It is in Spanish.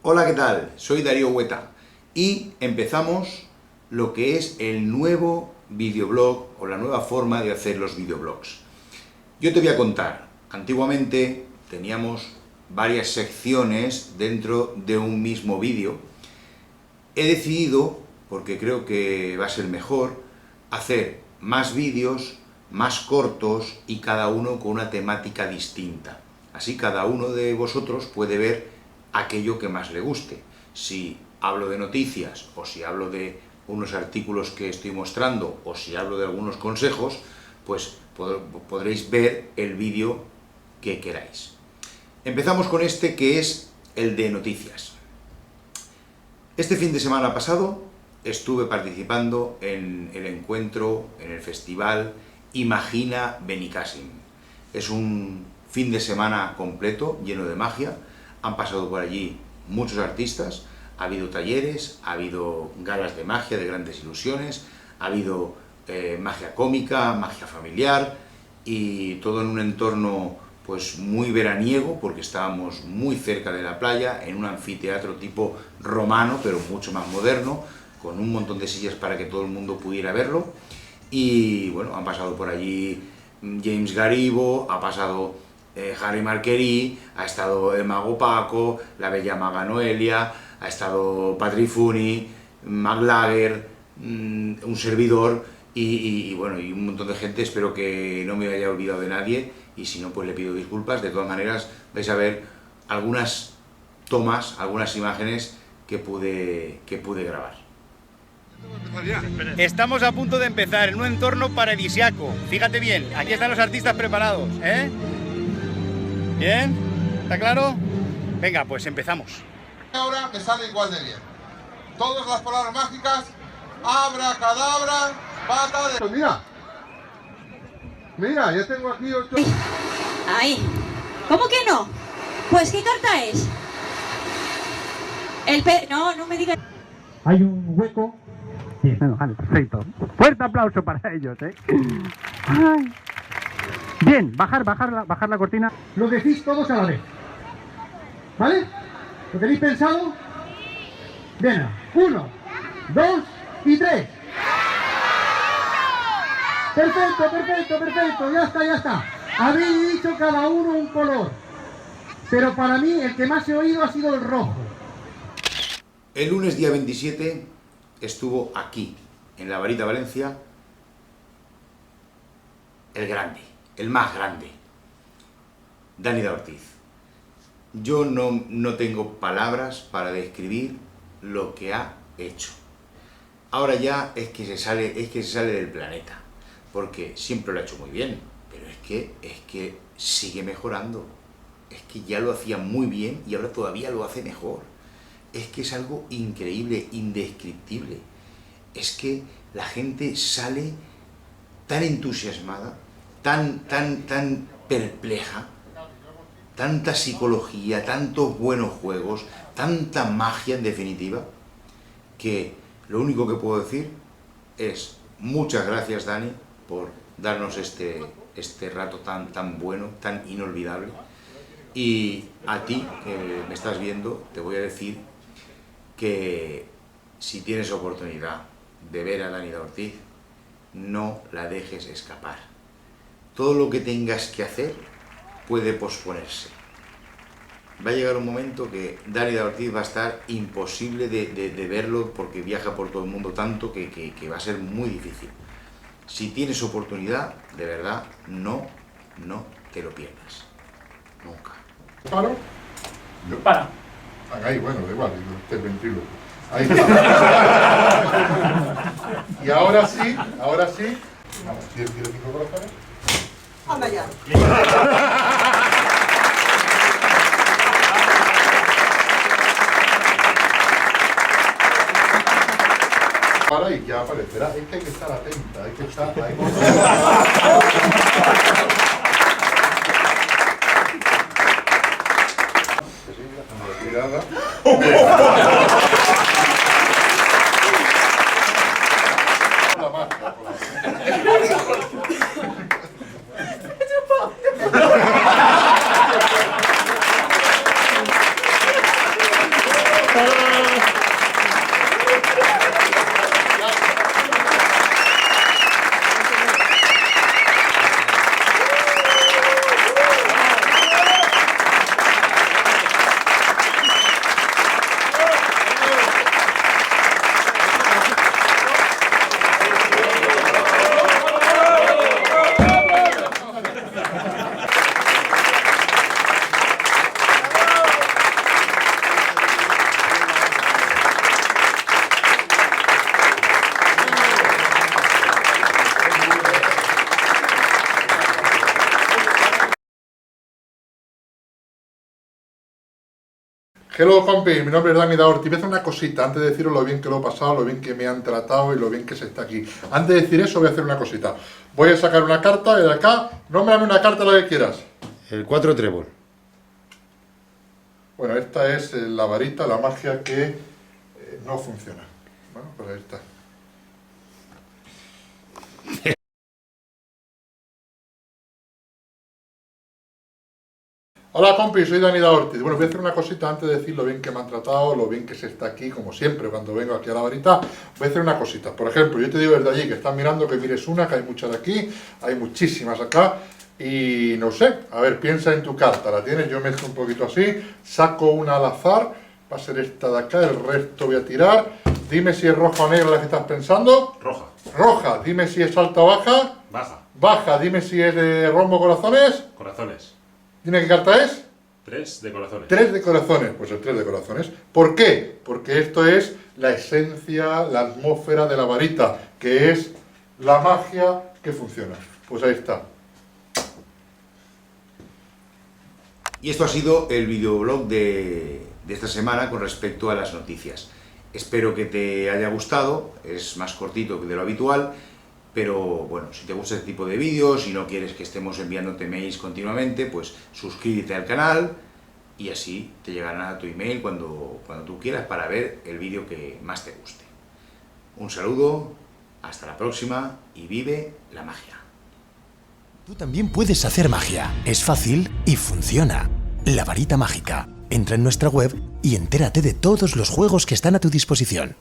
Hola, ¿qué tal? Soy Darío Hueta y empezamos lo que es el nuevo videoblog o la nueva forma de hacer los videoblogs. Yo te voy a contar, antiguamente teníamos varias secciones dentro de un mismo vídeo. He decidido, porque creo que va a ser mejor, hacer más vídeos, más cortos y cada uno con una temática distinta. Así cada uno de vosotros puede ver aquello que más le guste. Si hablo de noticias, o si hablo de unos artículos que estoy mostrando, o si hablo de algunos consejos, pues podréis ver el vídeo que queráis. Empezamos con este, que es el de noticias. Este fin de semana pasado estuve participando en el encuentro, en el festival Imagina Benicàssim. Es un fin de semana completo, lleno de magia. Han pasado por allí muchos artistas, ha habido talleres, ha habido galas de magia, de grandes ilusiones, ha habido magia cómica, magia familiar, y todo en un entorno pues muy veraniego, porque estábamos muy cerca de la playa, en un anfiteatro tipo romano, pero mucho más moderno, con un montón de sillas para que todo el mundo pudiera verlo. Y bueno, han pasado por allí James Garribo, ha pasado Harry Marquerí, ha estado el mago Paco, la bella maga Noelia, ha estado Patrick Funi, Mac Lager, un servidor y bueno, y un montón de gente. Espero que no me haya olvidado de nadie, y si no, pues le pido disculpas. De todas maneras, vais a ver algunas tomas, algunas imágenes que pude grabar. Estamos a punto de empezar en un entorno paradisiaco. Fíjate bien, aquí están los artistas preparados, ¿eh? ¿Bien? ¿Está claro? Venga, pues empezamos. Ahora me sale igual de bien. Todas las palabras mágicas, abracadabra, pata de... Mira, ya tengo aquí 8... Ay, ¿cómo que no? Pues, ¿qué carta es? No me digas... Hay un hueco. Bien, vale, perfecto. Fuerte aplauso para ellos, ¿eh? Ay. Bien, bajar la cortina. Lo decís todos a la vez. ¿Vale? ¿Lo tenéis pensado? Bien, 1, 2 y 3. Perfecto, ya está. Habéis dicho cada uno un color, pero para mí el que más he oído ha sido el rojo. El lunes día 27 estuvo aquí, en la Varita Valencia, el grande, el más grande, Dani de Ortiz. Yo no tengo palabras para describir lo que ha hecho. Ahora ya es que se sale del planeta, porque siempre lo ha hecho muy bien, pero es que sigue mejorando. Es que ya lo hacía muy bien y ahora todavía lo hace mejor. Es que es algo increíble, indescriptible. Es que la gente sale tan entusiasmada, tan perpleja, tanta psicología, tantos buenos juegos, tanta magia en definitiva, que lo único que puedo decir es muchas gracias, Dani, por darnos este rato tan bueno, tan inolvidable. Y a ti, que me estás viendo, te voy a decir que si tienes oportunidad de ver a Dani de Ortiz, no la dejes escapar. Todo lo que tengas que hacer puede posponerse. Va a llegar un momento que Dani de Ortiz va a estar imposible de verlo, porque viaja por todo el mundo tanto que va a ser muy difícil. Si tienes oportunidad, de verdad, no te lo pierdas. Nunca. ¿Paro? Para. Ahí, bueno, da igual, te ventilo. Ahí está. Y ahora sí. Vamos, ¿tienes 5 corazones? Anda ya. Para y ya aparecerá. Es que hay que estar atenta, hay que estar ahí. Cuidado. La marca, Hello compi, mi nombre es Dani Daorti. Voy a hacer una cosita antes de deciros lo bien que lo he pasado, lo bien que me han tratado y lo bien que se está aquí. Antes de decir eso voy a hacer una cosita. Voy a sacar una carta de acá, nómbrame una carta la que quieras. El 4 trébol. Bueno, esta es la varita, la magia que no funciona. Bueno, pues ahí está. Hola compi, soy Dani Daorti. Bueno, voy a hacer una cosita antes de decir lo bien que me han tratado, lo bien que se está aquí, como siempre, cuando vengo aquí a la varita, voy a hacer una cosita. Por ejemplo, yo te digo desde allí que estás mirando que mires una, que hay muchas de aquí, hay muchísimas acá, y no sé, a ver, piensa en tu carta, la tienes, yo mezclo un poquito así, saco una al azar, va a ser esta de acá, el resto voy a tirar, dime si es roja o negra la que estás pensando. Roja. Roja, dime si es alta o baja. Baja. Baja, dime si es de rombo corazones. Corazones. Dime qué carta es. 3 de corazones. 3 de corazones, pues el 3 de corazones. ¿Por qué? Porque esto es la esencia, la atmósfera de la varita, que es la magia que funciona. Pues ahí está. Y esto ha sido el videoblog de esta semana con respecto a las noticias. Espero que te haya gustado, es más cortito que de lo habitual, pero bueno, si te gusta este tipo de vídeos y no quieres que estemos enviándote mails continuamente, pues suscríbete al canal y así te llegará a tu email cuando tú quieras para ver el vídeo que más te guste. Un saludo, hasta la próxima y vive la magia. Tú también puedes hacer magia. Es fácil y funciona. La varita mágica. Entra en nuestra web y entérate de todos los juegos que están a tu disposición.